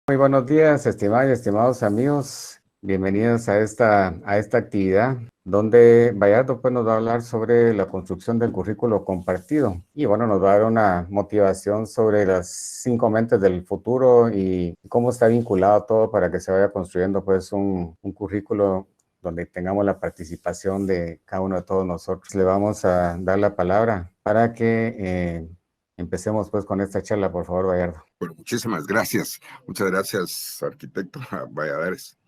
Muy buenos días, estimadas y estimados amigos. Bienvenidos a esta actividad donde Bayardo pues, nos va a hablar sobre la construcción del currículo compartido. Y bueno, nos va a dar una motivación sobre las 5 mentes del futuro y cómo está vinculado todo para que se vaya construyendo pues un currículo donde tengamos la participación de cada uno de todos nosotros. Le vamos a dar la palabra para que empecemos pues con esta charla, por favor, Bayardo. Bueno, muchísimas gracias. Muchas gracias, arquitecto Valladares.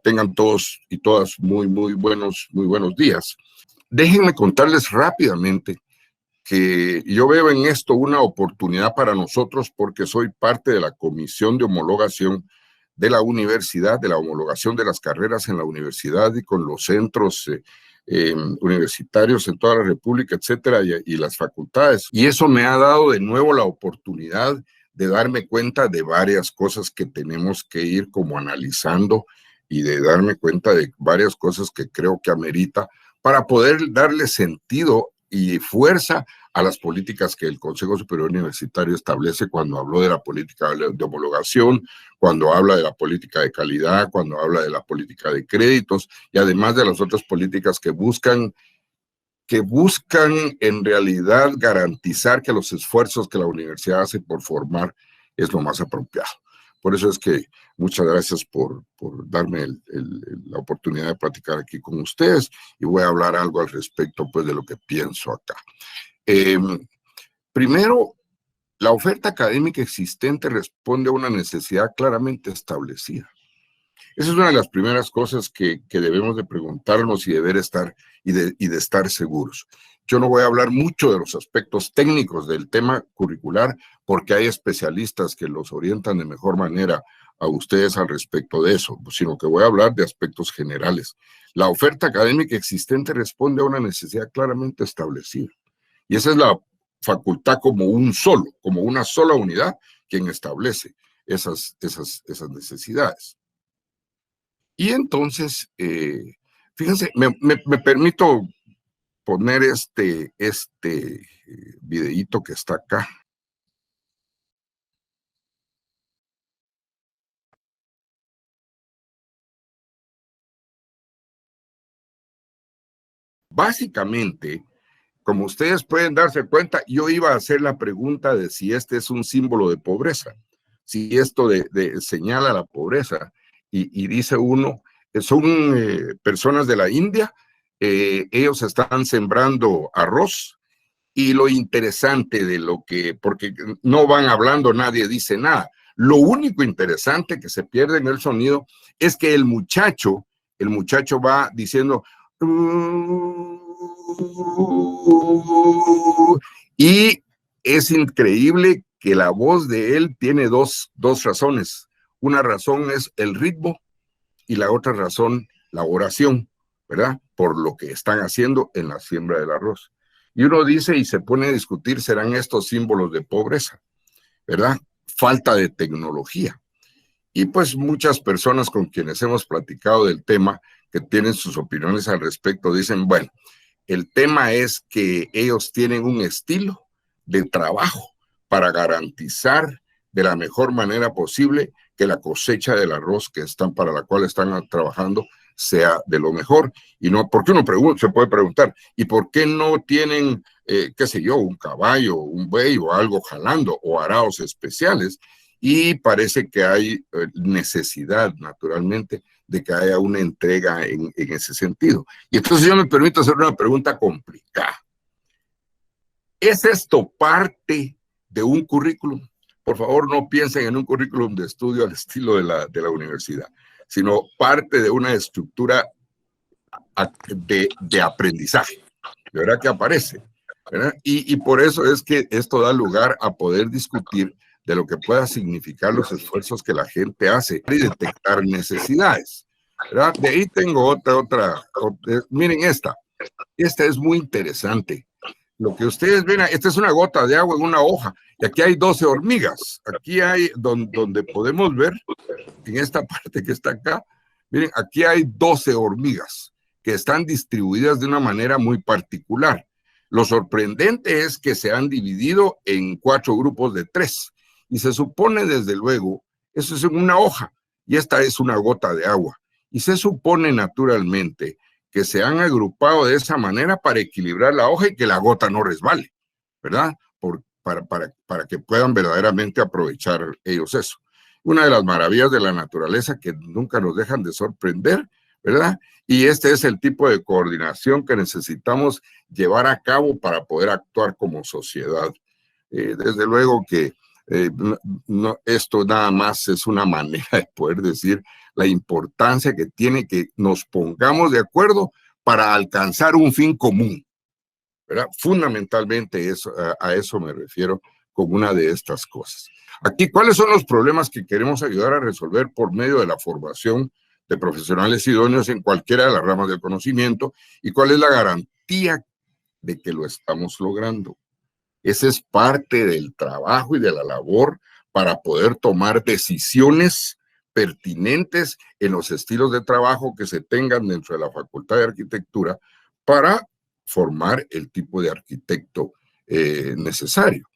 Tengan todos y todas muy buenos días. Déjenme contarles rápidamente que yo veo en esto una oportunidad para nosotros porque soy parte de la comisión de homologación de la universidad, de la homologación de las carreras en la universidad y con los centros universitarios en toda la República, etcétera, y las facultades. Y eso me ha dado de nuevo la oportunidad de darme cuenta de varias cosas que tenemos que ir como analizando y de darme cuenta de varias cosas que creo que amerita para poder darle sentido y fuerza a las políticas que el Consejo Superior Universitario establece cuando habló de la política de homologación, cuando habla de la política de calidad, cuando habla de la política de créditos y además de las otras políticas que buscan en realidad garantizar que los esfuerzos que la universidad hace por formar es lo más apropiado. Por eso es que muchas gracias por darme la oportunidad de platicar aquí con ustedes y voy a hablar algo al respecto pues, de lo que pienso acá. Primero, la oferta académica existente responde a una necesidad claramente establecida. Esa es una de las primeras cosas que debemos de preguntarnos y de estar seguros. Yo no voy a hablar mucho de los aspectos técnicos del tema curricular porque hay especialistas que los orientan de mejor manera a ustedes al respecto de eso, sino que voy a hablar de aspectos generales. La oferta académica existente responde a una necesidad claramente establecida. Y esa es la facultad como una sola unidad quien establece esas necesidades. Y entonces, fíjense, me permito poner este videíto que está acá. Básicamente, como ustedes pueden darse cuenta, yo iba a hacer la pregunta de si este es un símbolo de pobreza, si esto señala la pobreza, y dice uno, son personas de la India, ellos están sembrando arroz, y lo interesante porque no van hablando, nadie dice nada, lo único interesante que se pierde en el sonido es que el muchacho va diciendo y es increíble que la voz de él tiene dos razones. Una razón es el ritmo y la otra razón, la oración, ¿verdad? Por lo que están haciendo en la siembra del arroz. Y uno dice y se pone a discutir, ¿serán estos símbolos de pobreza? ¿Verdad? Falta de tecnología. Y pues muchas personas con quienes hemos platicado del tema, que tienen sus opiniones al respecto, dicen, bueno, el tema es que ellos tienen un estilo de trabajo para garantizar de la mejor manera posible que la cosecha del arroz para la cual están trabajando sea de lo mejor. Y no, porque uno se puede preguntar, ¿y por qué no tienen, qué sé yo, un caballo, un buey o algo jalando o arados especiales? Y parece que hay necesidad, naturalmente, de que haya una entrega en ese sentido. Y entonces yo me permito hacer una pregunta complicada. ¿Es esto parte de un currículum? Por favor, no piensen en un currículum de estudio al estilo de la universidad, sino parte de una estructura de aprendizaje, de verdad que aparece, ¿verdad? Y por eso es que esto da lugar a poder discutir de lo que pueda significar los esfuerzos que la gente hace y detectar necesidades, ¿verdad? De ahí tengo otra miren esta es muy interesante. Lo que ustedes ven, esta es una gota de agua en una hoja, y aquí hay 12 hormigas. Aquí hay, donde podemos ver, en esta parte que está acá, miren, aquí hay 12 hormigas que están distribuidas de una manera muy particular. Lo sorprendente es que se han dividido en 4 grupos de 3, y se supone, desde luego, Eso es en una hoja y esta es una gota de agua. Y se supone naturalmente que se han agrupado de esa manera para equilibrar la hoja y que la gota no resbale, ¿verdad? Para que puedan verdaderamente aprovechar ellos eso. Una de las maravillas de la naturaleza que nunca nos dejan de sorprender, ¿verdad? Y este es el tipo de coordinación que necesitamos llevar a cabo para poder actuar como sociedad. Desde luego que esto nada más es una manera de poder decir la importancia que tiene que nos pongamos de acuerdo para alcanzar un fin común, ¿verdad? Fundamentalmente a eso me refiero con una de estas cosas. Aquí, ¿cuáles son los problemas que queremos ayudar a resolver por medio de la formación de profesionales idóneos en cualquiera de las ramas del conocimiento? ¿Y cuál es la garantía de que lo estamos logrando? Ese es parte del trabajo y de la labor para poder tomar decisiones pertinentes en los estilos de trabajo que se tengan dentro de la Facultad de Arquitectura para formar el tipo de arquitecto necesario.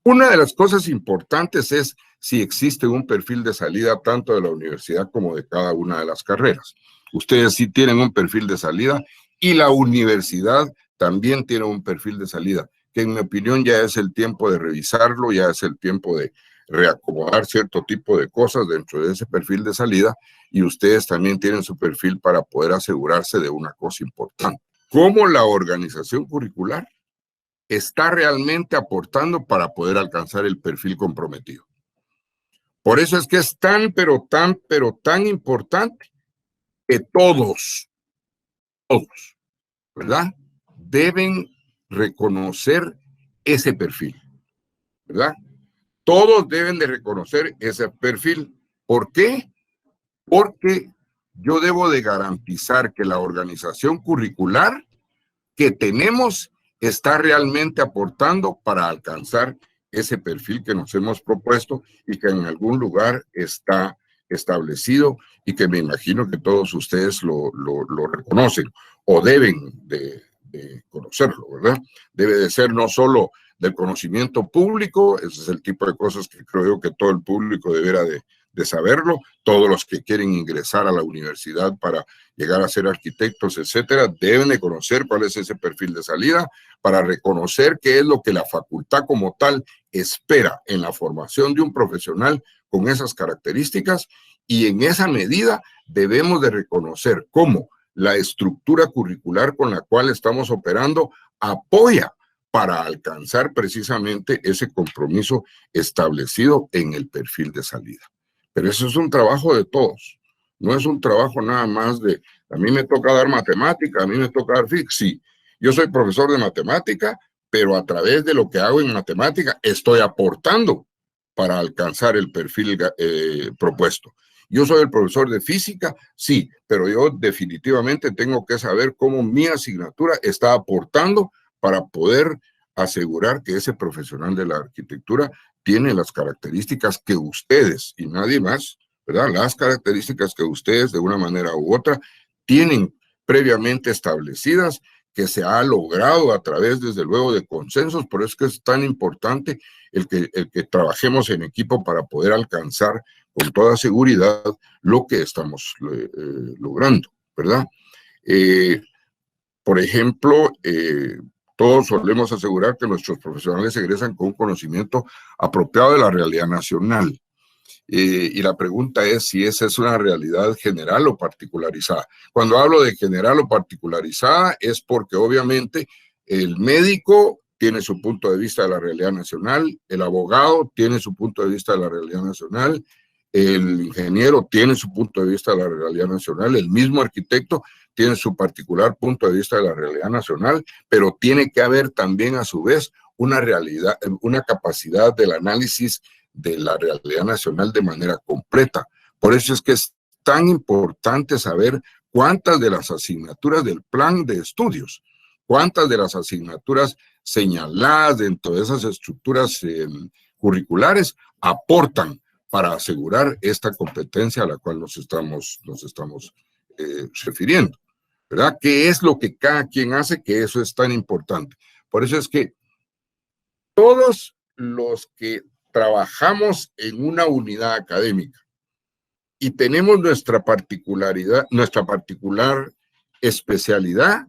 Una de las cosas importantes es si existe un perfil de salida tanto de la universidad como de cada una de las carreras. Ustedes sí tienen un perfil de salida y la universidad también tiene un perfil de salida, que en mi opinión ya es el tiempo de revisarlo, ya es el tiempo de reacomodar cierto tipo de cosas dentro de ese perfil de salida, y ustedes también tienen su perfil para poder asegurarse de una cosa importante. ¿Cómo la organización curricular está realmente aportando para poder alcanzar el perfil comprometido? Por eso es que es tan, pero tan importante que todos, ¿verdad? Deben reconocer ese perfil, ¿verdad? Todos deben de reconocer ese perfil. ¿Por qué? Porque yo debo de garantizar que la organización curricular que tenemos está realmente aportando para alcanzar ese perfil que nos hemos propuesto y que en algún lugar está establecido y que me imagino que todos ustedes lo reconocen o deben de conocerlo, ¿verdad? Debe de ser no solo del conocimiento público, ese es el tipo de cosas que creo yo que todo el público deberá de saberlo, todos los que quieren ingresar a la universidad para llegar a ser arquitectos, etcétera, deben de conocer cuál es ese perfil de salida para reconocer qué es lo que la facultad como tal espera en la formación de un profesional con esas características, y en esa medida debemos de reconocer cómo la estructura curricular con la cual estamos operando apoya para alcanzar precisamente ese compromiso establecido en el perfil de salida. Pero eso es un trabajo de todos, no es un trabajo nada más de, a mí me toca dar matemática, a mí me toca dar física. Sí, yo soy profesor de matemática, pero a través de lo que hago en matemática estoy aportando para alcanzar el perfil propuesto. Yo soy el profesor de física, sí, pero yo definitivamente tengo que saber cómo mi asignatura está aportando para poder asegurar que ese profesional de la arquitectura tiene las características que ustedes y nadie más, ¿verdad? Las características que ustedes de una manera u otra tienen previamente establecidas, que se ha logrado a través, desde luego, de consensos. Por eso es que es tan importante el que trabajemos en equipo para poder alcanzar con toda seguridad lo que estamos logrando, ¿verdad? Por ejemplo, todos solemos asegurar que nuestros profesionales egresan con un conocimiento apropiado de la realidad nacional. Y la pregunta es si esa es una realidad general o particularizada. Cuando hablo de general o particularizada es porque obviamente el médico tiene su punto de vista de la realidad nacional, el abogado tiene su punto de vista de la realidad nacional, el ingeniero tiene su punto de vista de la realidad nacional, el mismo arquitecto tiene su particular punto de vista de la realidad nacional, pero tiene que haber también a su vez una realidad, una capacidad del análisis de la realidad nacional de manera completa. Por eso es que es tan importante saber cuántas de las asignaturas del plan de estudios, cuántas de las asignaturas señaladas dentro de esas estructuras curriculares aportan para asegurar esta competencia a la cual nos estamos refiriendo, ¿verdad? ¿Qué es lo que cada quien hace? Que eso es tan importante. Por eso es que todos los que trabajamos en una unidad académica y tenemos nuestra particularidad, nuestra particular especialidad,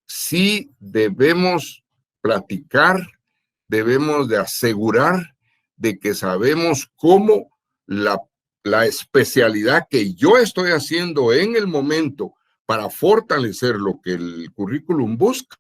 sí debemos platicar, debemos de asegurar de que sabemos cómo la especialidad que yo estoy haciendo en el momento para fortalecer lo que el currículum busca,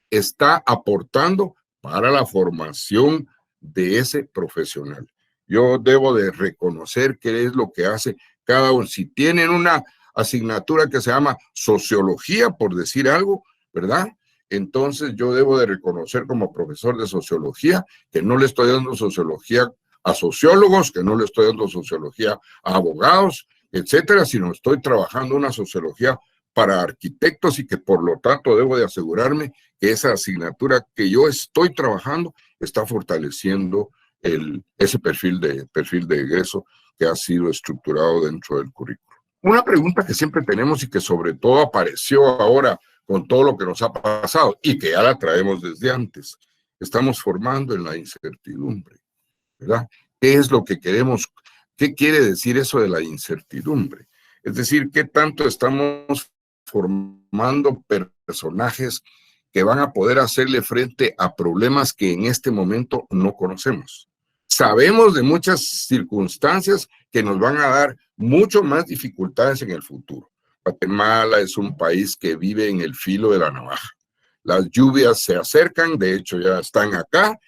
está aportando para la formación de ese profesional. Yo debo de reconocer qué es lo que hace cada uno. Si tienen una asignatura que se llama sociología, por decir algo, ¿verdad? Entonces yo debo de reconocer como profesor de sociología que no le estoy dando sociología a sociólogos, que no le estoy dando sociología a abogados, etcétera, sino estoy trabajando una sociología para arquitectos y que por lo tanto debo de asegurarme que esa asignatura que yo estoy trabajando está fortaleciendo ese perfil de egreso que ha sido estructurado dentro del currículo. Una pregunta que siempre tenemos y que sobre todo apareció ahora con todo lo que nos ha pasado y que ya la traemos desde antes, estamos formando en la incertidumbre, ¿verdad? ¿Qué es lo que queremos? ¿Qué quiere decir eso de la incertidumbre? Es decir, ¿qué tanto estamos formando personajes que van a poder hacerle frente a problemas que en este momento no conocemos? Sabemos de muchas circunstancias que nos van a dar mucho más dificultades en el futuro. Guatemala es un país que vive en el filo de la navaja. Las lluvias se acercan, de hecho ya están acá,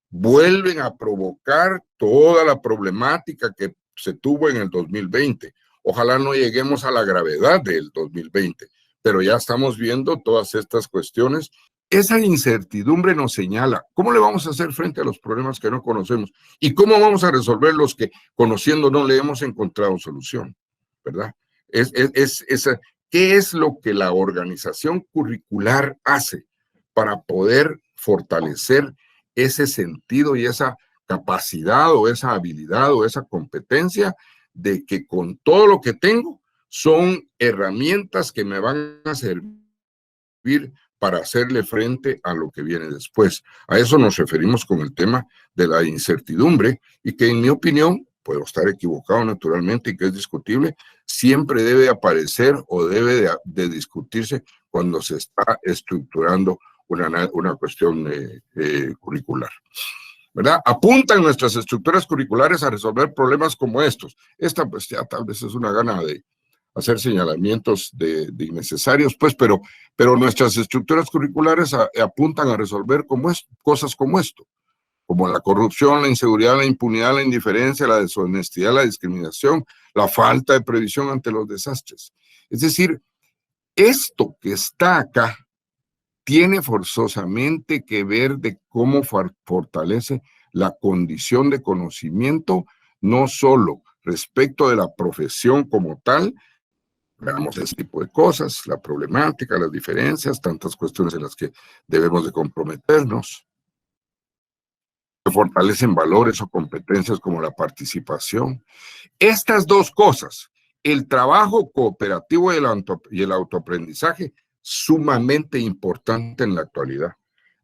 vuelven a provocar toda la problemática que se tuvo en el 2020. Ojalá no lleguemos a la gravedad del 2020, pero ya estamos viendo todas estas cuestiones. Esa incertidumbre nos señala cómo le vamos a hacer frente a los problemas que no conocemos y cómo vamos a resolver los que conociendo no le hemos encontrado solución, ¿verdad? ¿Qué es lo que la organización curricular hace para poder fortalecer ese sentido y esa capacidad o esa habilidad o esa competencia de que con todo lo que tengo son herramientas que me van a servir para hacerle frente a lo que viene después? A eso nos referimos con el tema de la incertidumbre y que en mi opinión, puedo estar equivocado naturalmente y que es discutible, siempre debe aparecer o debe de discutirse cuando se está estructurando una cuestión curricular, ¿verdad? Apuntan nuestras estructuras curriculares a resolver problemas como estos. Esta pues ya tal vez es una gana de hacer señalamientos de innecesarios, pues, pero nuestras estructuras curriculares apuntan a resolver cosas como esto, como la corrupción, la inseguridad, la impunidad, la indiferencia, la deshonestidad, la discriminación, la falta de previsión ante los desastres. Es decir, esto que está acá tiene forzosamente que ver de cómo fortalece la condición de conocimiento, no solo respecto de la profesión como tal. Veamos ese tipo de cosas, la problemática, las diferencias, tantas cuestiones en las que debemos de comprometernos. Se fortalecen valores o competencias como la participación. Estas dos cosas, el trabajo cooperativo y el autoaprendizaje, sumamente importante en la actualidad.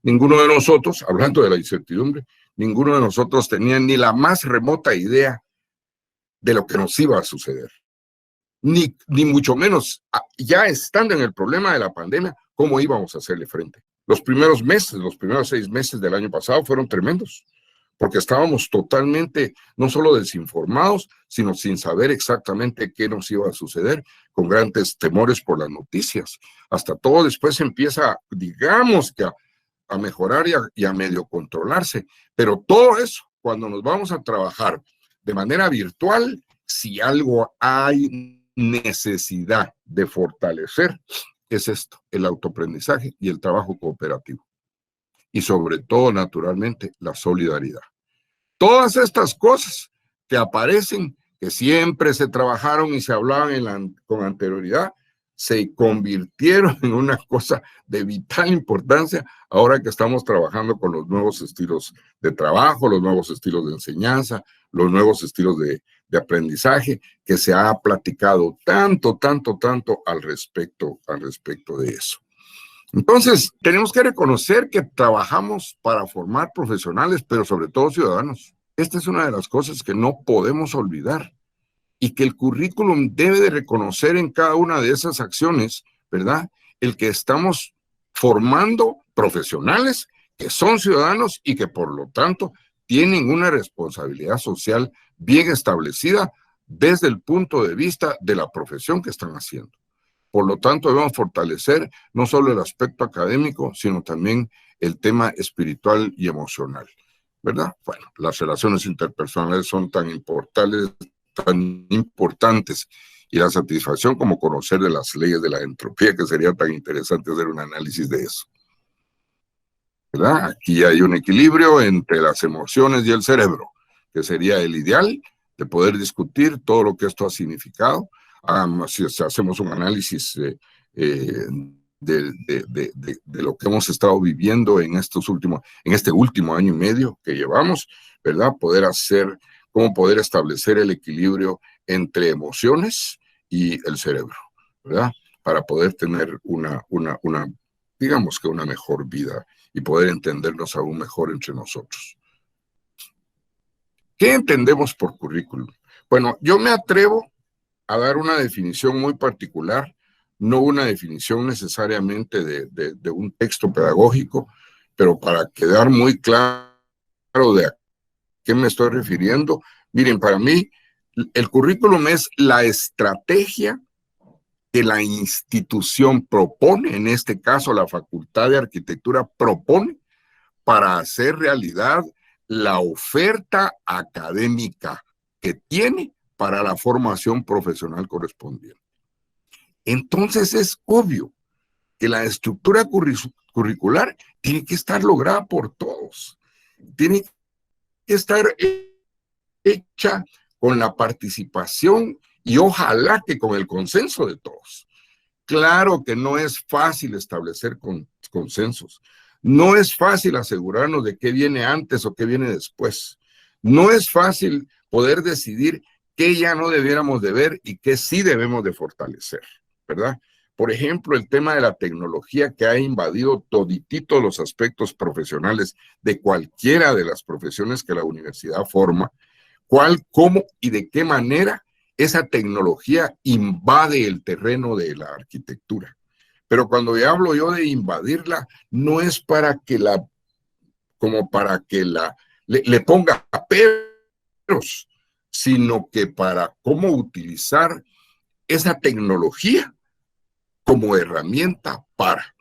Ninguno de nosotros, hablando de la incertidumbre, ninguno de nosotros tenía ni la más remota idea de lo que nos iba a suceder. Ni mucho menos, ya estando en el problema de la pandemia, cómo íbamos a hacerle frente. Los primeros 6 meses del año pasado fueron tremendos, porque estábamos totalmente, no solo desinformados, sino sin saber exactamente qué nos iba a suceder, con grandes temores por las noticias. Hasta todo después empieza, digamos que a mejorar y a medio controlarse. Pero todo eso, cuando nos vamos a trabajar de manera virtual, si algo hay necesidad de fortalecer, es esto, el autoaprendizaje y el trabajo cooperativo. Y sobre todo, naturalmente, la solidaridad. Todas estas cosas que aparecen, que siempre se trabajaron y se hablaban con anterioridad, se convirtieron en una cosa de vital importancia ahora que estamos trabajando con los nuevos estilos de trabajo, los nuevos estilos de enseñanza, los nuevos estilos de aprendizaje, que se ha platicado tanto al respecto de eso. Entonces, tenemos que reconocer que trabajamos para formar profesionales, pero sobre todo ciudadanos. Esta es una de las cosas que no podemos olvidar y que el currículum debe de reconocer en cada una de esas acciones, ¿verdad? El que estamos formando profesionales que son ciudadanos y que por lo tanto tienen una responsabilidad social bien establecida desde el punto de vista de la profesión que están haciendo. Por lo tanto, debemos fortalecer no solo el aspecto académico, sino también el tema espiritual y emocional, ¿verdad? Bueno, las relaciones interpersonales son tan importantes y la satisfacción como conocer de las leyes de la entropía, que sería tan interesante hacer un análisis de eso, ¿verdad? Aquí hay un equilibrio entre las emociones y el cerebro, que sería el ideal de poder discutir todo lo que esto ha significado. Si hacemos un análisis de lo que hemos estado viviendo en este último año y medio que llevamos, ¿verdad? Cómo poder establecer el equilibrio entre emociones y el cerebro, ¿verdad? Para poder tener digamos que una mejor vida y poder entendernos aún mejor entre nosotros. ¿Qué entendemos por currículum? Bueno, yo me atrevo a dar una definición muy particular, no una definición necesariamente de un texto pedagógico, pero para quedar muy claro de a qué me estoy refiriendo. Miren, para mí, el currículum es la estrategia que la institución propone, en este caso la Facultad de Arquitectura propone, para hacer realidad la oferta académica que tiene para la formación profesional correspondiente. Entonces es obvio que la estructura curricular tiene que estar lograda por todos, tiene que estar hecha con la participación y ojalá que con el consenso de todos. Claro que no es fácil establecer consensos, no es fácil asegurarnos de qué viene antes o qué viene después, no es fácil poder decidir qué ya no debiéramos de ver y qué sí debemos de fortalecer, ¿verdad? Por ejemplo, el tema de la tecnología que ha invadido toditito los aspectos profesionales de cualquiera de las profesiones que la universidad forma, cuál, cómo y de qué manera esa tecnología invade el terreno de la arquitectura. Pero cuando hablo yo de invadirla, no es para que le ponga peros, sino que para cómo utilizar esa tecnología como herramienta para.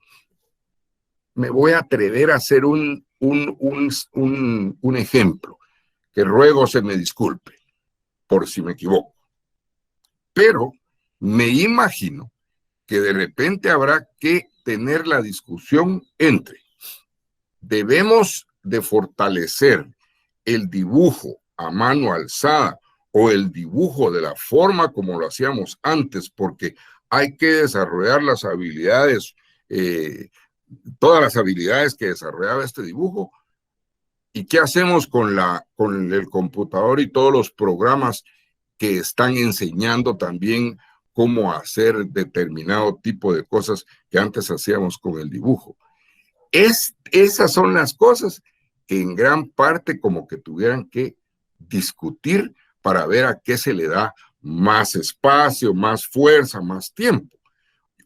Me voy a atrever a hacer un ejemplo, que ruego se me disculpe por si me equivoco. Pero me imagino que de repente habrá que tener la discusión entre debemos de fortalecer el dibujo a mano alzada o el dibujo de la forma como lo hacíamos antes, porque hay que desarrollar las habilidades, todas las habilidades que desarrollaba este dibujo. ¿Y qué hacemos con el computador y todos los programas que están enseñando también cómo hacer determinado tipo de cosas que antes hacíamos con el dibujo? Esas son las cosas que en gran parte como que tuvieran que discutir para ver a qué se le da más espacio, más fuerza, más tiempo.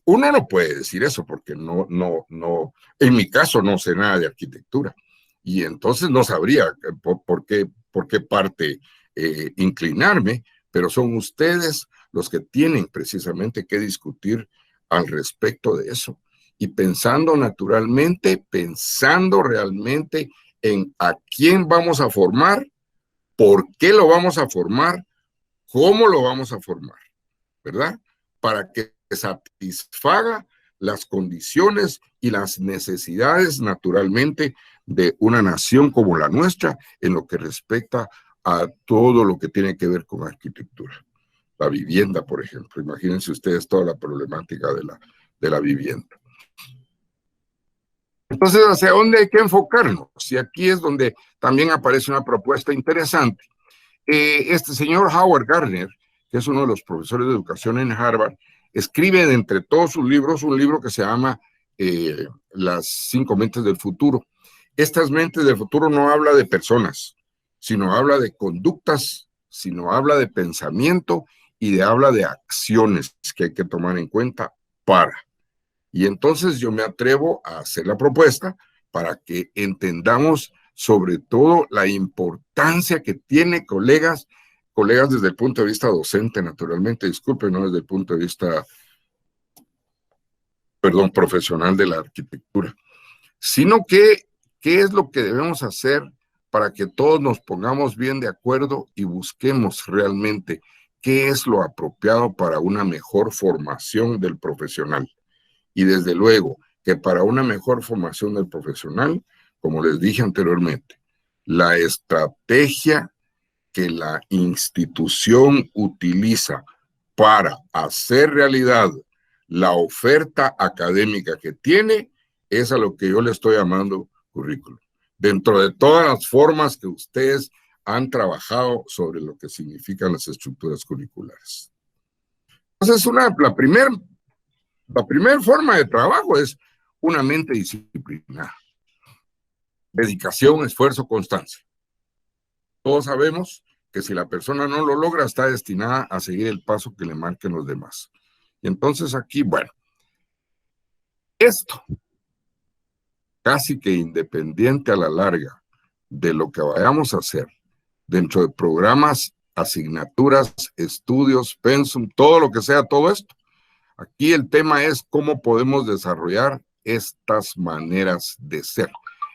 Uno no puede decir eso porque no, en mi caso no sé nada de arquitectura y entonces no sabría por qué parte inclinarme, pero son ustedes los que tienen precisamente que discutir al respecto de eso. Y pensando naturalmente, pensando realmente en a quién vamos a formar, por qué lo vamos a formar, cómo lo vamos a formar, ¿verdad? Para que satisfaga las condiciones y las necesidades naturalmente de una nación como la nuestra en lo que respecta a todo lo que tiene que ver con arquitectura. La vivienda, por ejemplo. Imagínense ustedes toda la problemática de la vivienda. Entonces, ¿hacia dónde hay que enfocarnos? Y aquí es donde también aparece una propuesta interesante. Este señor Howard Gardner, que es uno de los profesores de educación en Harvard, escribe de entre todos sus libros un libro que se llama Las 5 mentes del futuro. Estas mentes del futuro no habla de personas, sino habla de conductas, sino habla de pensamiento y habla de acciones que hay que tomar en cuenta para. Y entonces yo me atrevo a hacer la propuesta para que entendamos sobre todo la importancia que tiene, colegas desde el punto de vista docente, naturalmente, disculpen, no desde el punto de vista, perdón, profesional de la arquitectura, sino que, ¿qué es lo que debemos hacer para que todos nos pongamos bien de acuerdo y busquemos realmente qué es lo apropiado para una mejor formación del profesional? Y desde luego que para una mejor formación del profesional, como les dije anteriormente, la estrategia que la institución utiliza para hacer realidad la oferta académica que tiene es a lo que yo le estoy llamando currículum. Dentro de todas las formas que ustedes han trabajado sobre lo que significan las estructuras curriculares. Entonces, la primera forma de trabajo es una mente disciplinada. Dedicación, esfuerzo, constancia. Todos sabemos que si la persona no lo logra, está destinada a seguir el paso que le marquen los demás. Y entonces aquí, bueno, esto, casi que independiente a la larga de lo que vayamos a hacer, dentro de programas, asignaturas, estudios, pensum, todo lo que sea, todo esto, aquí el tema es cómo podemos desarrollar estas maneras de ser,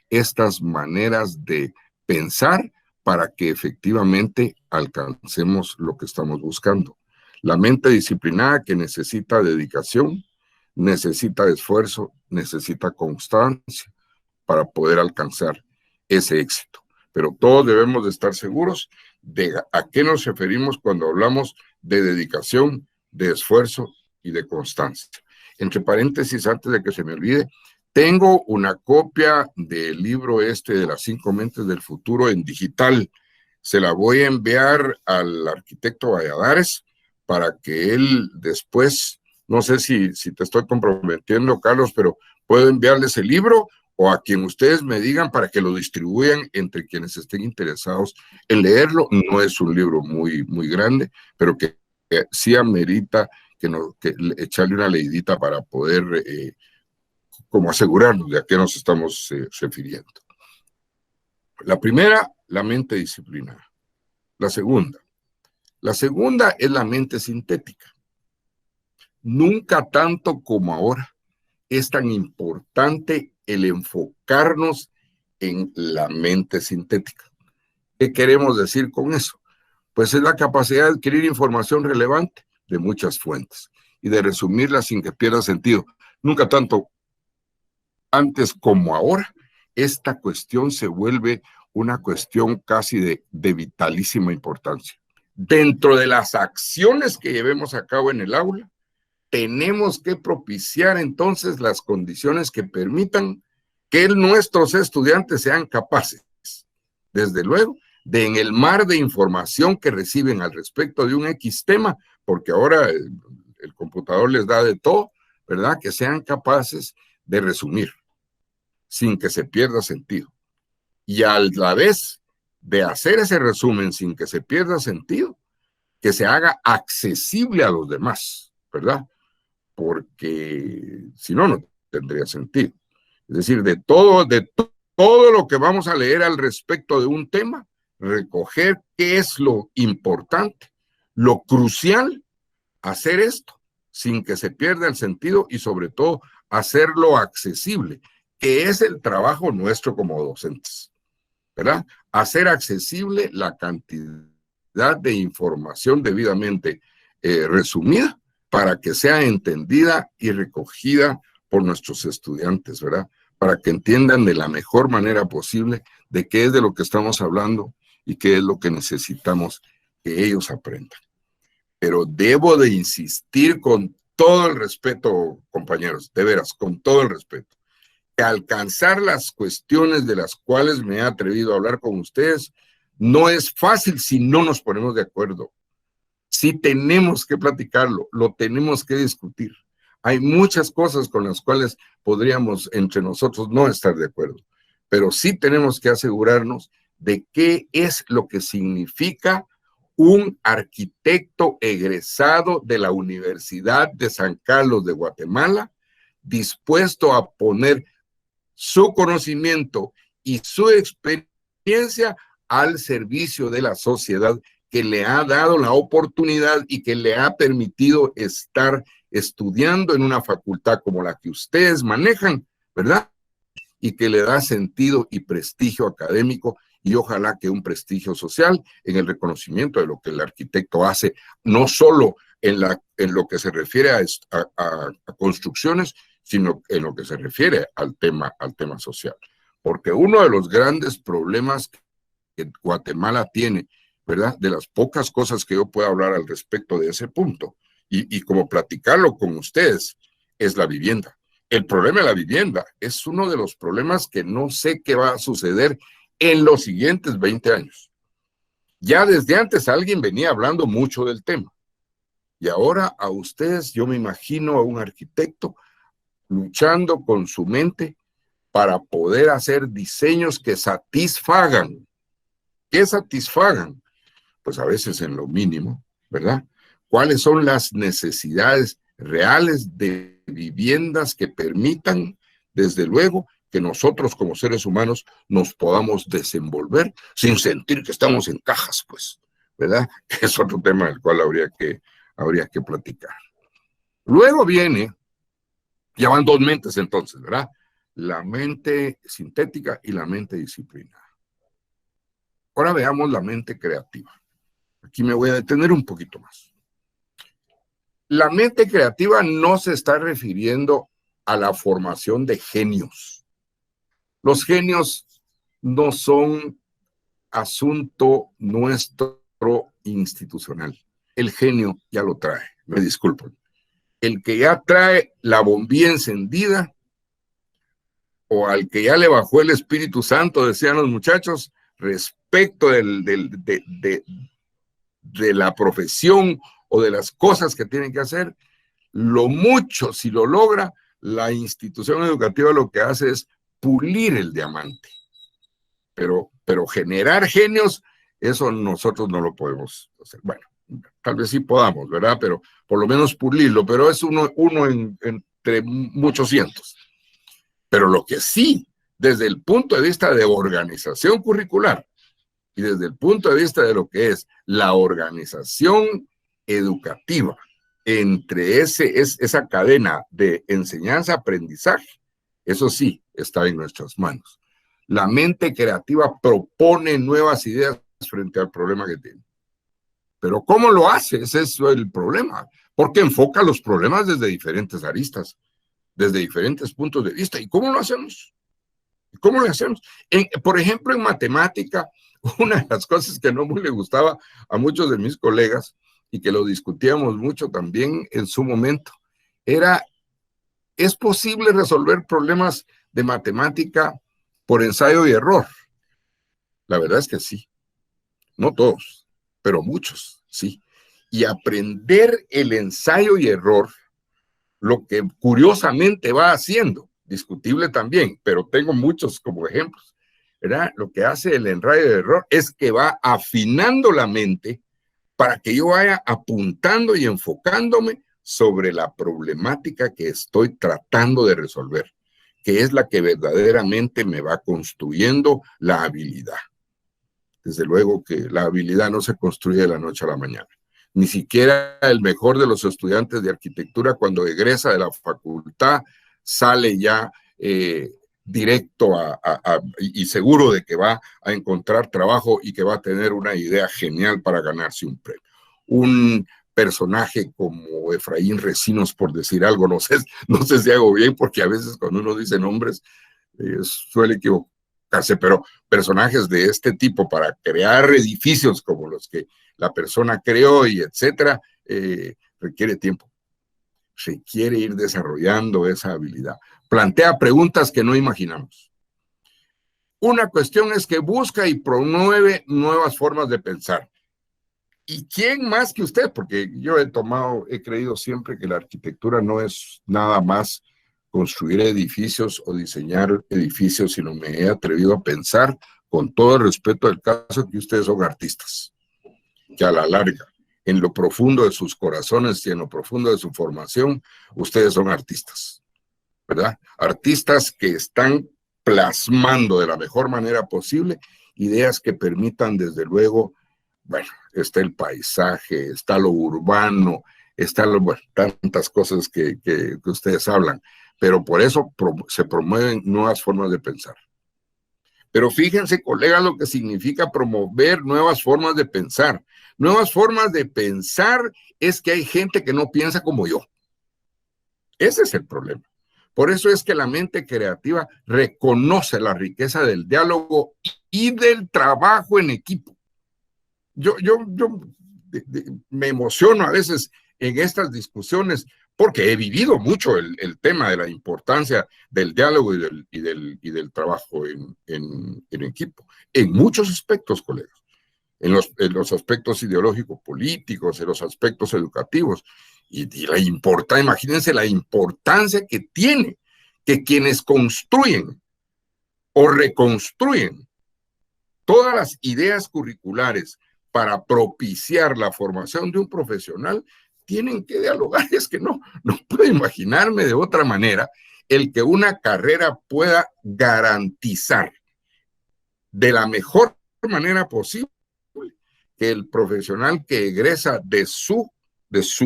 estas maneras de pensar para que efectivamente alcancemos lo que estamos buscando. La mente disciplinada que necesita dedicación, necesita esfuerzo, necesita constancia para poder alcanzar ese éxito. Pero todos debemos de estar seguros de a qué nos referimos cuando hablamos de dedicación, de esfuerzo y de constancia. Entre paréntesis, antes de que se me olvide, tengo una copia del libro de las 5 mentes del futuro en digital. Se la voy a enviar al arquitecto Valladares para que él después, no sé si te estoy comprometiendo, Carlos, pero puedo enviarles el libro o a quien ustedes me digan para que lo distribuyan entre quienes estén interesados en leerlo. No es un libro muy, muy grande, pero que sí amerita que echarle una leidita para poder como asegurarnos de a qué nos estamos refiriendo. La primera, la mente disciplinada. La segunda es la mente sintética. Nunca tanto como ahora es tan importante el enfocarnos en la mente sintética. ¿Qué queremos decir con eso? Pues es la capacidad de adquirir información relevante de muchas fuentes y de resumirla sin que pierda sentido. Nunca tanto antes como ahora, esta cuestión se vuelve una cuestión casi de vitalísima importancia. Dentro de las acciones que llevemos a cabo en el aula, tenemos que propiciar entonces las condiciones que permitan que nuestros estudiantes sean capaces, desde luego, de en el mar de información que reciben al respecto de un X tema, porque ahora el computador les da de todo, ¿verdad? Que sean capaces de resumir sin que se pierda sentido. Y a la vez de hacer ese resumen sin que se pierda sentido, que se haga accesible a los demás, ¿verdad? Porque si no, no tendría sentido. Es decir, de todo lo que vamos a leer al respecto de un tema, recoger qué es lo importante, lo crucial, hacer esto sin que se pierda el sentido y sobre todo hacerlo accesible, que es el trabajo nuestro como docentes, ¿verdad? Hacer accesible la cantidad de información debidamente resumida para que sea entendida y recogida por nuestros estudiantes, ¿verdad? Para que entiendan de la mejor manera posible de qué es de lo que estamos hablando y qué es lo que necesitamos que ellos aprendan. Pero debo de insistir con todo el respeto, compañeros, de veras, con todo el respeto, que alcanzar las cuestiones de las cuales me he atrevido a hablar con ustedes no es fácil si no nos ponemos de acuerdo. Sí tenemos que platicarlo, lo tenemos que discutir. Hay muchas cosas con las cuales podríamos entre nosotros no estar de acuerdo, pero sí tenemos que asegurarnos de qué es lo que significa un arquitecto egresado de la Universidad de San Carlos de Guatemala, dispuesto a poner su conocimiento y su experiencia al servicio de la sociedad, que le ha dado la oportunidad y que le ha permitido estar estudiando en una facultad como la que ustedes manejan, ¿verdad? Y que le da sentido y prestigio académico, y ojalá que un prestigio social en el reconocimiento de lo que el arquitecto hace, no solo en lo que se refiere a construcciones, sino en lo que se refiere al tema social. Porque uno de los grandes problemas que Guatemala tiene, ¿verdad? De las pocas cosas que yo puedo hablar al respecto de ese punto, y como platicarlo con ustedes, es la vivienda. El problema de la vivienda es uno de los problemas que no sé qué va a suceder en los siguientes 20 años. Ya desde antes alguien venía hablando mucho del tema. Y ahora a ustedes, yo me imagino a un arquitecto luchando con su mente para poder hacer diseños que satisfagan. ¿Qué satisfagan? Pues a veces en lo mínimo, ¿verdad? ¿Cuáles son las necesidades reales de viviendas que permitan, desde luego, que nosotros como seres humanos nos podamos desenvolver sin sentir que estamos en cajas, pues, ¿verdad? Que es otro tema del cual habría que platicar. Luego viene, ya van dos mentes entonces, ¿verdad? La mente sintética y la mente disciplinada. Ahora veamos la mente creativa. Aquí me voy a detener un poquito más. La mente creativa no se está refiriendo a la formación de genios. Los genios no son asunto nuestro institucional. El genio ya lo trae, me disculpen. El que ya trae la bombilla encendida, o al que ya le bajó el Espíritu Santo, decían los muchachos, respecto de la profesión o de las cosas que tienen que hacer, lo mucho, si lo logra, la institución educativa lo que hace es pulir el diamante. Pero generar genios, eso nosotros no lo podemos hacer. Bueno, tal vez sí podamos, ¿verdad? Pero por lo menos pulirlo, pero es uno entre muchos cientos. Pero lo que sí, desde el punto de vista de organización curricular y desde el punto de vista de lo que es la organización educativa entre esa cadena de enseñanza-aprendizaje, eso sí está en nuestras manos. La mente creativa propone nuevas ideas frente al problema que tiene. Pero ¿cómo lo hace? Ese es el problema, porque enfoca los problemas desde diferentes aristas, desde diferentes puntos de vista. ¿Y cómo lo hacemos? ¿Cómo lo hacemos? Por ejemplo, en matemática, una de las cosas que no muy le gustaba a muchos de mis colegas y que lo discutíamos mucho también en su momento, era, ¿es posible resolver problemas de matemática por ensayo y error? La verdad es que sí. No todos, pero muchos, sí. Y aprender el ensayo y error, lo que curiosamente va haciendo, discutible también, pero tengo muchos como ejemplos, ¿verdad? Lo que hace el ensayo y error es que va afinando la mente para que yo vaya apuntando y enfocándome sobre la problemática que estoy tratando de resolver, que es la que verdaderamente me va construyendo la habilidad. Desde luego que la habilidad no se construye de la noche a la mañana. Ni siquiera el mejor de los estudiantes de arquitectura, cuando egresa de la facultad, sale ya directo y seguro de que va a encontrar trabajo y que va a tener una idea genial para ganarse un premio. Un personaje como Efraín Recinos, por decir algo, no sé si hago bien, porque a veces cuando uno dice nombres suele equivocarse, pero personajes de este tipo para crear edificios como los que la persona creó y etcétera, requiere tiempo. Se quiere ir desarrollando esa habilidad. Plantea preguntas que no imaginamos. Una cuestión es que busca y promueve nuevas formas de pensar. ¿Y quién más que usted? Porque yo he creído siempre que la arquitectura no es nada más construir edificios o diseñar edificios, sino me he atrevido a pensar con todo el respeto del caso, que ustedes son artistas, que a la larga, en lo profundo de sus corazones y en lo profundo de su formación, ustedes son artistas, ¿verdad? Artistas que están plasmando de la mejor manera posible ideas que permitan, desde luego, bueno, está el paisaje, está lo urbano, bueno, tantas cosas que ustedes hablan, pero por eso se promueven nuevas formas de pensar. Pero fíjense, colegas, lo que significa promover nuevas formas de pensar. Nuevas formas de pensar es que hay gente que no piensa como yo. Ese es el problema. Por eso es que la mente creativa reconoce la riqueza del diálogo y del trabajo en equipo. Yo me emociono a veces en estas discusiones porque he vivido mucho el tema de la importancia del diálogo y del trabajo en equipo, en muchos aspectos, colegas, en los aspectos ideológicos, políticos, en los aspectos educativos, imagínense la importancia que tiene que quienes construyen o reconstruyen todas las ideas curriculares para propiciar la formación de un profesional, tienen que dialogar. Es que no puedo imaginarme de otra manera el que una carrera pueda garantizar de la mejor manera posible que el profesional que egresa de su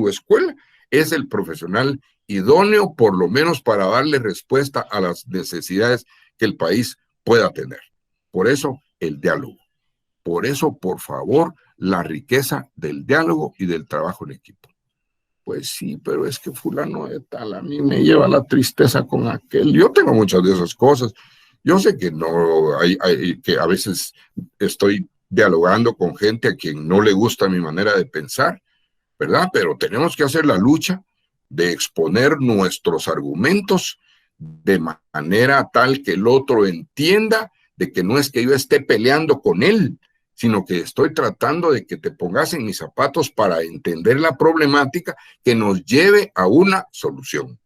escuela es el profesional idóneo, por lo menos para darle respuesta a las necesidades que el país pueda tener. Por eso, el diálogo. Por eso, por favor, la riqueza del diálogo y del trabajo en equipo. Pues sí, pero es que fulano de tal a mí me lleva la tristeza con aquel. Yo tengo muchas de esas cosas. Yo sé que no que a veces estoy dialogando con gente a quien no le gusta mi manera de pensar, ¿verdad? Pero tenemos que hacer la lucha de exponer nuestros argumentos de manera tal que el otro entienda de que no es que yo esté peleando con él, sino que estoy tratando de que te pongas en mis zapatos para entender la problemática que nos lleve a una solución,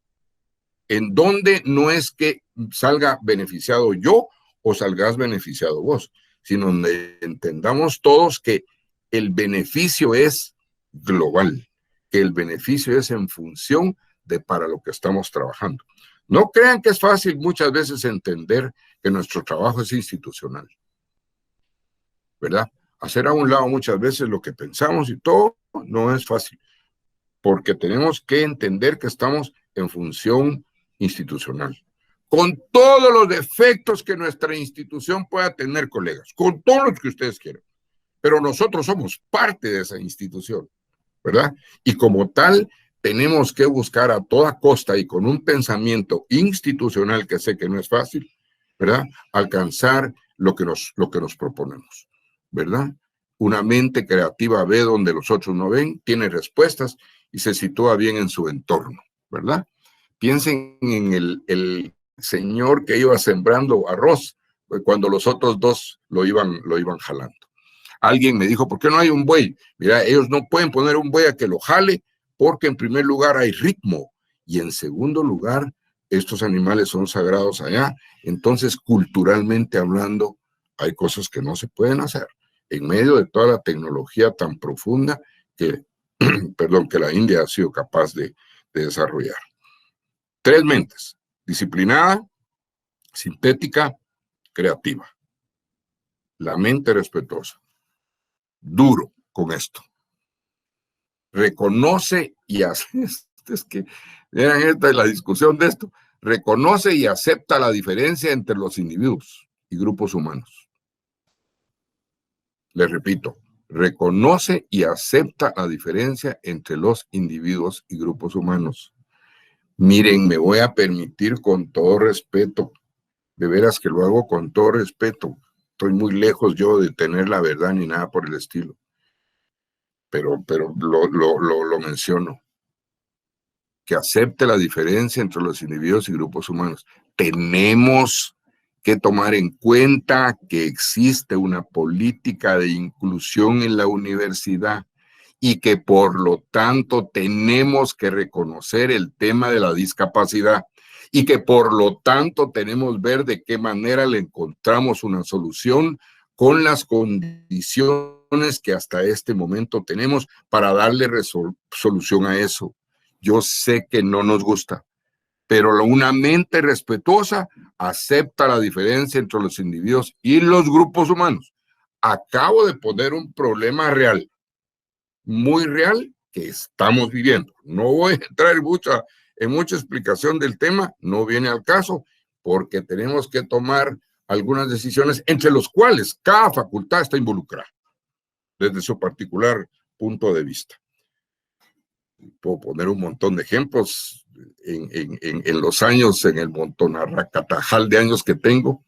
en donde no es que salga beneficiado yo o salgas beneficiado vos, sino donde entendamos todos que el beneficio es global, que el beneficio es en función de para lo que estamos trabajando. No crean que es fácil muchas veces entender que nuestro trabajo es institucional, ¿verdad? Hacer a un lado muchas veces lo que pensamos y todo no es fácil, porque tenemos que entender que estamos en función institucional, con todos los defectos que nuestra institución pueda tener, colegas, con todos los que ustedes quieran, pero nosotros somos parte de esa institución, ¿verdad? Y como tal, tenemos que buscar a toda costa y con un pensamiento institucional, que sé que no es fácil, ¿verdad? Alcanzar lo que nos proponemos, ¿verdad? Una mente creativa ve donde los otros no ven, tiene respuestas y se sitúa bien en su entorno, ¿verdad? Piensen en el señor que iba sembrando arroz cuando los otros dos lo iban jalando. Alguien me dijo, ¿por qué no hay un buey? Mira, ellos no pueden poner un buey a que lo jale porque en primer lugar hay ritmo y en segundo lugar estos animales son sagrados allá. Entonces, culturalmente hablando, hay cosas que no se pueden hacer en medio de toda la tecnología tan profunda que, que la India ha sido capaz de desarrollar. 3 mentes: disciplinada, sintética, creativa. La mente respetuosa. Duro con esto. Reconoce y hace, es que, vean, esta es la discusión de esto, reconoce y acepta la diferencia entre los individuos y grupos humanos. Les repito, reconoce y acepta la diferencia entre los individuos y grupos humanos. Miren, me voy a permitir con todo respeto, de veras que lo hago con todo respeto, estoy muy lejos yo de tener la verdad ni nada por el estilo, pero lo menciono, que acepte la diferencia entre los individuos y grupos humanos. Tenemos que tomar en cuenta que existe una política de inclusión en la universidad y que por lo tanto tenemos que reconocer el tema de la discapacidad y que por lo tanto tenemos que ver de qué manera le encontramos una solución con las condiciones que hasta este momento tenemos para darle solución a eso. Yo sé que no nos gusta, pero una mente respetuosa acepta la diferencia entre los individuos y los grupos humanos. Acabo de poner un problema real, muy real, que estamos viviendo. No voy a entrar en mucha explicación del tema, no viene al caso, porque tenemos que tomar algunas decisiones, entre los cuales cada facultad está involucrada, desde su particular punto de vista. Puedo poner un montón de ejemplos en los años, en el montonarracatajal de años que tengo.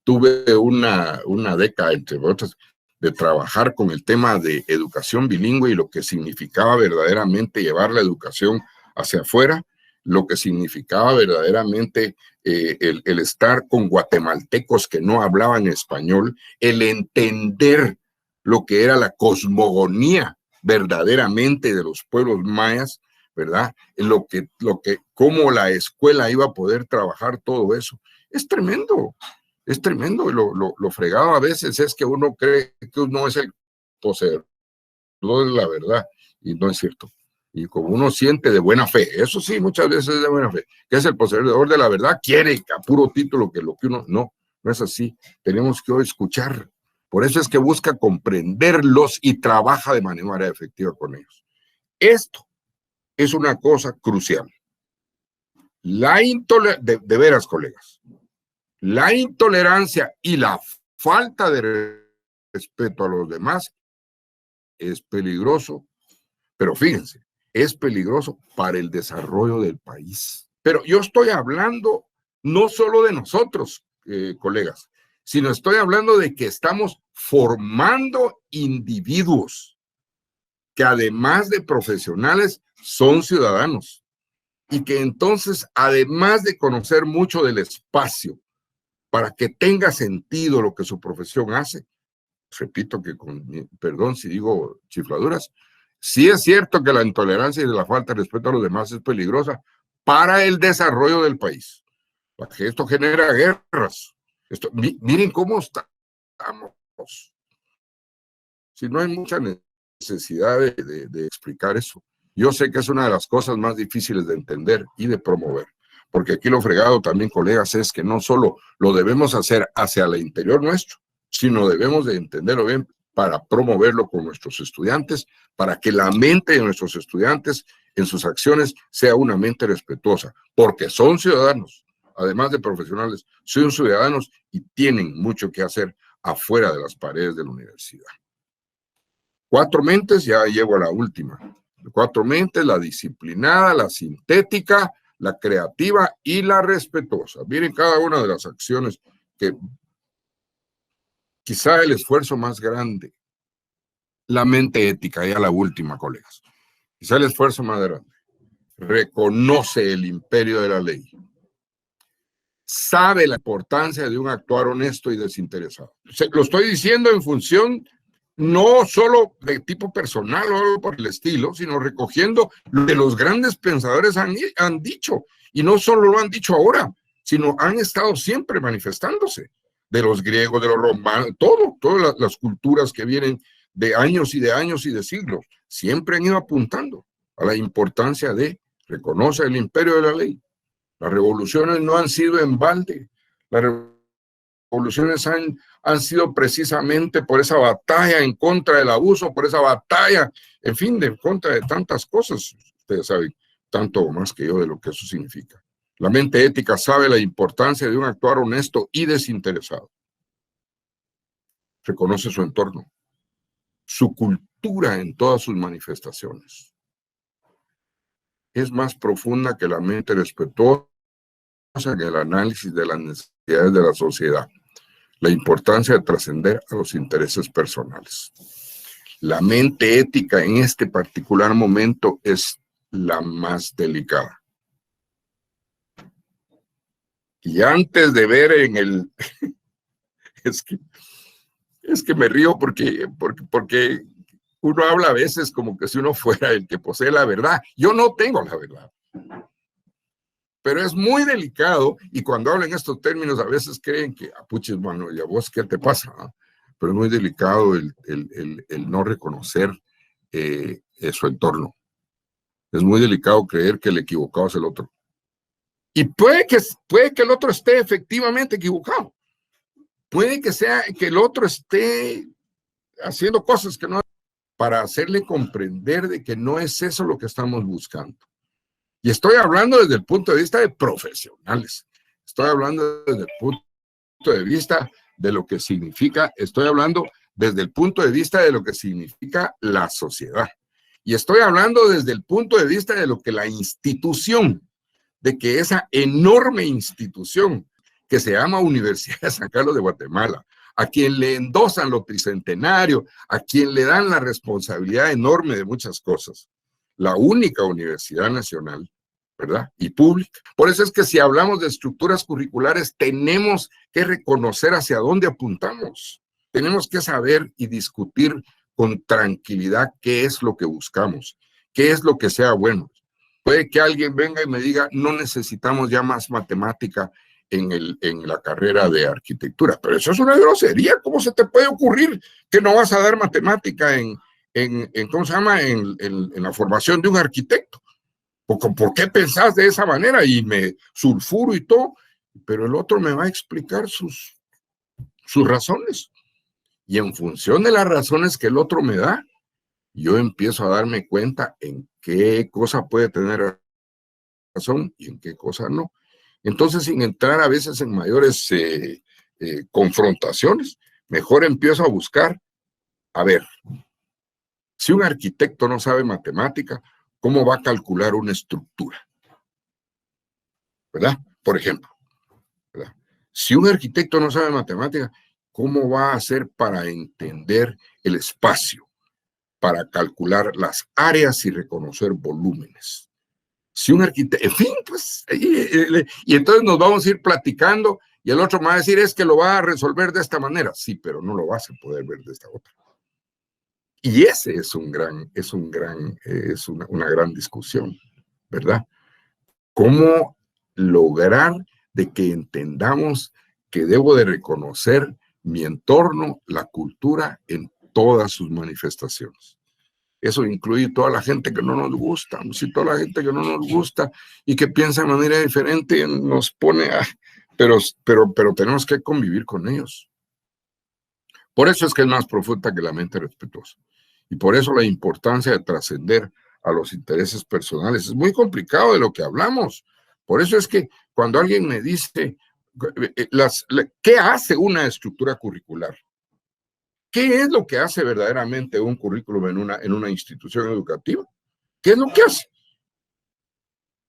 Tuve una década, entre otras, de trabajar con el tema de educación bilingüe y lo que significaba verdaderamente llevar la educación hacia afuera, lo que significaba verdaderamente el estar con guatemaltecos que no hablaban español, el entender lo que era la cosmogonía verdaderamente de los pueblos mayas, ¿verdad? Cómo la escuela iba a poder trabajar todo eso. Es tremendo. Es tremendo. Lo fregado a veces es que uno cree que uno es el poseedor de la verdad, y no es cierto. Y como uno siente de buena fe, eso sí, muchas veces es de buena fe, que es el poseedor de la verdad, quiere a puro título que lo que uno, no es así. Tenemos que escuchar. Por eso es que busca comprenderlos y trabaja de manera efectiva con ellos. Esto es una cosa crucial. De veras, colegas, la intolerancia y la falta de respeto a los demás es peligroso, pero fíjense, es peligroso para el desarrollo del país. Pero yo estoy hablando no solo de nosotros, colegas, sino estoy hablando de que estamos formando individuos que además de profesionales son ciudadanos y que entonces, además de conocer mucho del espacio, para que tenga sentido lo que su profesión hace, repito que perdón si digo chifladuras, sí es cierto que la intolerancia y la falta de respeto a los demás es peligrosa para el desarrollo del país. Porque esto genera guerras. Miren cómo estamos. Si no hay mucha necesidad de explicar eso. Yo sé que es una de las cosas más difíciles de entender y de promover. Porque aquí lo fregado también, colegas, es que no solo lo debemos hacer hacia el interior nuestro, sino debemos de entenderlo bien para promoverlo con nuestros estudiantes, para que la mente de nuestros estudiantes en sus acciones sea una mente respetuosa, porque son ciudadanos, además de profesionales, son ciudadanos y tienen mucho que hacer afuera de las paredes de la universidad. 4 mentes, ya llego a la última. 4 mentes, la disciplinada, la sintética, la creativa y la respetuosa. Miren cada una de las acciones que quizá el esfuerzo más grande, la mente ética, ya la última, colegas. Quizá el esfuerzo más grande. Reconoce el imperio de la ley. Sabe la importancia de un actuar honesto y desinteresado. Lo estoy diciendo en función no solo de tipo personal o algo por el estilo, sino recogiendo lo que los grandes pensadores han dicho. Y no solo lo han dicho ahora, sino han estado siempre manifestándose. De los griegos, de los romanos, todas las culturas que vienen de años y de años y de siglos, siempre han ido apuntando a la importancia de reconocer el imperio de la ley. Las revoluciones no han sido en balde. Las revoluciones han sido precisamente por esa batalla en contra del abuso, por esa batalla, en fin, en contra de tantas cosas. Ustedes saben tanto más que yo de lo que eso significa. La mente ética sabe la importancia de un actuar honesto y desinteresado. Reconoce su entorno, su cultura en todas sus manifestaciones. Es más profunda que la mente respetuosa en el análisis de las necesidades de la sociedad. La importancia de trascender a los intereses personales. La mente ética en este particular momento es la más delicada. Y antes de ver en el... es que me río porque uno habla a veces como que si uno fuera el que posee la verdad. Yo no tengo la verdad. Pero es muy delicado y cuando hablan estos términos a veces creen que, puches, mano, ¿y a vos qué te pasa? pero es muy delicado el no reconocer su entorno. Es muy delicado creer que el equivocado es el otro. Y puede que el otro esté efectivamente equivocado. Puede que el otro esté haciendo cosas que no, para hacerle comprender de que no es eso lo que estamos buscando. Y estoy hablando desde el punto de vista de profesionales. Estoy hablando desde el punto de vista de lo que significa, estoy hablando desde el punto de vista de lo que significa la sociedad. Y estoy hablando desde el punto de vista de lo que la institución, de que esa enorme institución que se llama Universidad de San Carlos de Guatemala, a quien le endosan lo tricentenario, a quien le dan la responsabilidad enorme de muchas cosas, la única universidad nacional, ¿verdad? Y pública. Por eso es que si hablamos de estructuras curriculares, tenemos que reconocer hacia dónde apuntamos. Tenemos que saber y discutir con tranquilidad qué es lo que buscamos, qué es lo que sea bueno. Puede que alguien venga y me diga, no necesitamos ya más matemática en la carrera de arquitectura, pero eso es una grosería. ¿Cómo se te puede ocurrir que no vas a dar matemática ¿cómo se llama? En la formación de un arquitecto? ¿Por qué pensás de esa manera? Y me sulfuro y todo, pero el otro me va a explicar sus razones. Y en función de las razones que el otro me da, yo empiezo a darme cuenta en qué cosa puede tener razón y en qué cosa no. Entonces, sin entrar a veces en mayores confrontaciones, mejor empiezo a buscar, a ver, si un arquitecto no sabe matemática, ¿cómo va a calcular una estructura? ¿Verdad? Por ejemplo, ¿verdad? Si un arquitecto no sabe matemática, ¿cómo va a hacer para entender el espacio? Para calcular las áreas y reconocer volúmenes. Si un arquitecto, en fin, pues, y entonces nos vamos a ir platicando y el otro me va a decir, es que lo va a resolver de esta manera. Sí, pero no lo vas a poder ver de esta otra. Y ese es una gran discusión, ¿verdad? ¿Cómo lograr de que entendamos que debo de reconocer mi entorno, la cultura en todas sus manifestaciones? Eso incluye toda la gente que no nos gusta, si toda la gente que no nos gusta y que piensa de manera diferente nos pone pero tenemos que convivir con ellos. Por eso es que es más profunda que la mente respetuosa. Y por eso la importancia de trascender a los intereses personales. Es muy complicado de lo que hablamos. Por eso es que cuando alguien me dice, ¿qué hace una estructura curricular? ¿Qué es lo que hace verdaderamente un currículum en una institución educativa? ¿Qué es lo que hace?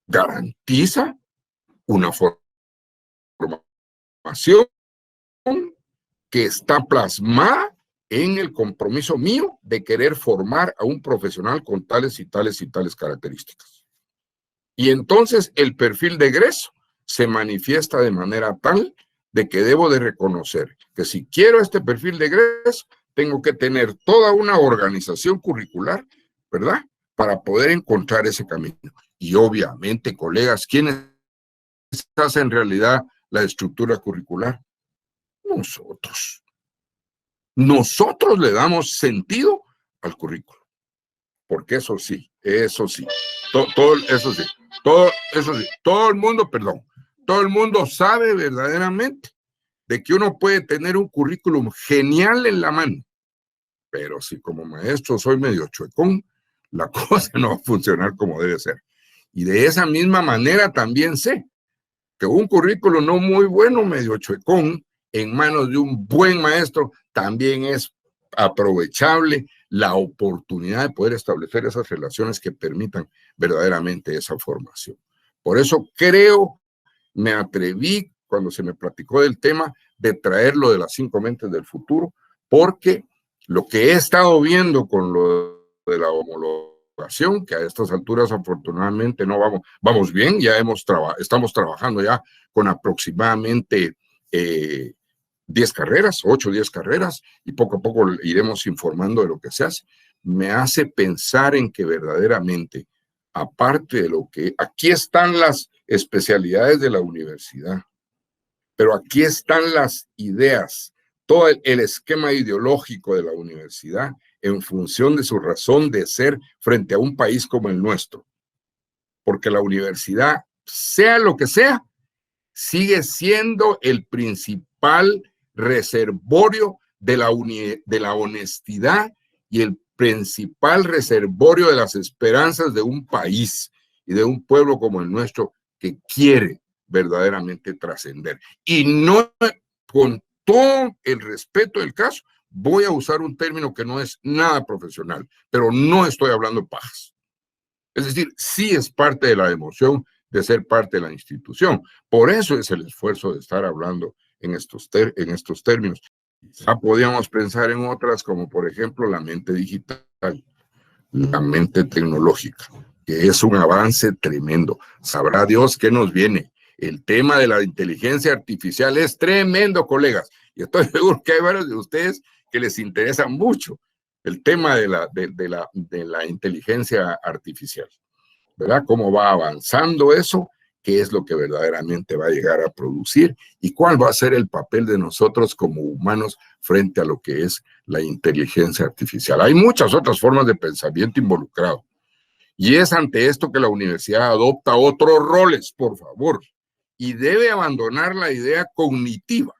Garantiza una formación que está plasmada en el compromiso mío de querer formar a un profesional con tales y tales y tales características. Y entonces el perfil de egreso se manifiesta de manera tal de que debo de reconocer que si quiero este perfil de egreso, tengo que tener toda una organización curricular, ¿verdad? Para poder encontrar ese camino. Y obviamente, colegas, ¿quiénes hacen en realidad la estructura curricular? Nosotros. Nosotros le damos sentido al currículo. Porque eso sí, todo el mundo sabe verdaderamente de que uno puede tener un currículum genial en la mano, pero si como maestro soy medio chuecón, la cosa no va a funcionar como debe ser. Y de esa misma manera también sé que un currículum no muy bueno, medio chuecón, en manos de un buen maestro, también es aprovechable la oportunidad de poder establecer esas relaciones que permitan verdaderamente esa formación. Por eso me atreví cuando se me platicó del tema de traerlo de las 5 mentes del futuro, porque lo que he estado viendo con lo de la homologación, que a estas alturas afortunadamente no vamos bien, ya estamos trabajando ya con aproximadamente 10 carreras, 8 o 10 carreras, y poco a poco iremos informando de lo que se hace. Me hace pensar en que verdaderamente, aparte de lo que, aquí están las especialidades de la universidad, pero aquí están las ideas todo el esquema ideológico de la universidad en función de su razón de ser frente a un país como el nuestro. Porque la universidad, sea lo que sea, sigue siendo el principal reservorio de la honestidad y el principal reservorio de las esperanzas de un país y de un pueblo como el nuestro que quiere verdaderamente trascender. Y no, con todo el respeto del caso, voy a usar un término que no es nada profesional, pero no estoy hablando pajas. Es decir, sí es parte de la emoción de ser parte de la institución. Por eso es el esfuerzo de estar hablando en estos términos. Ya podíamos pensar en otras, como por ejemplo la mente digital, la mente tecnológica, que es un avance tremendo. Sabrá Dios qué nos viene. El tema de la inteligencia artificial es tremendo, colegas. Y estoy seguro que hay varios de ustedes que les interesa mucho el tema de la inteligencia artificial, ¿verdad? Cómo va avanzando eso, qué es lo que verdaderamente va a llegar a producir y cuál va a ser el papel de nosotros como humanos frente a lo que es la inteligencia artificial. Hay muchas otras formas de pensamiento involucrado. Y es ante esto que la universidad adopta otros roles, por favor, y debe abandonar la idea cognitiva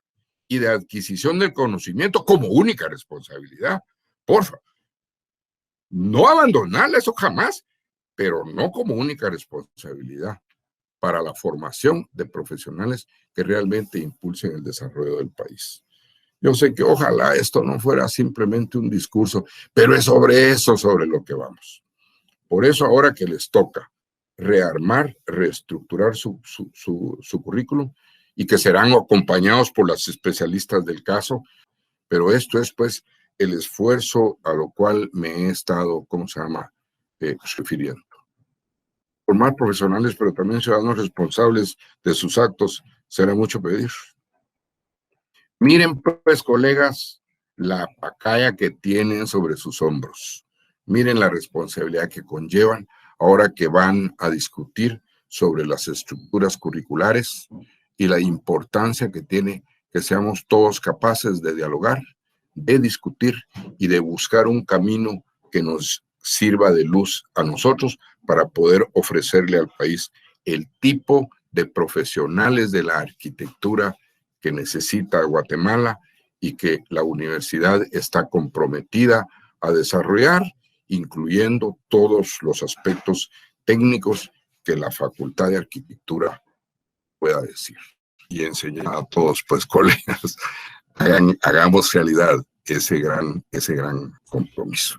y de adquisición del conocimiento como única responsabilidad. Por favor, no abandonarla, eso jamás, pero no como única responsabilidad para la formación de profesionales que realmente impulsen el desarrollo del país. Yo sé que ojalá esto no fuera simplemente un discurso, pero es sobre eso sobre lo que vamos. Por eso ahora que les toca rearmar, reestructurar su currículum y que serán acompañados por las especialistas del caso, pero esto es pues el esfuerzo a lo cual me he estado, refiriendo. Formar profesionales, pero también ciudadanos responsables de sus actos, será mucho pedir. Miren pues, colegas, la pacaya que tienen sobre sus hombros. Miren la responsabilidad que conllevan ahora que van a discutir sobre las estructuras curriculares y la importancia que tiene que seamos todos capaces de dialogar, de discutir y de buscar un camino que nos sirva de luz a nosotros para poder ofrecerle al país el tipo de profesionales de la arquitectura que necesita Guatemala y que la universidad está comprometida a desarrollar, incluyendo todos los aspectos técnicos que la Facultad de Arquitectura pueda decir. Y enseñar a todos, pues, colegas, hagamos realidad ese gran compromiso.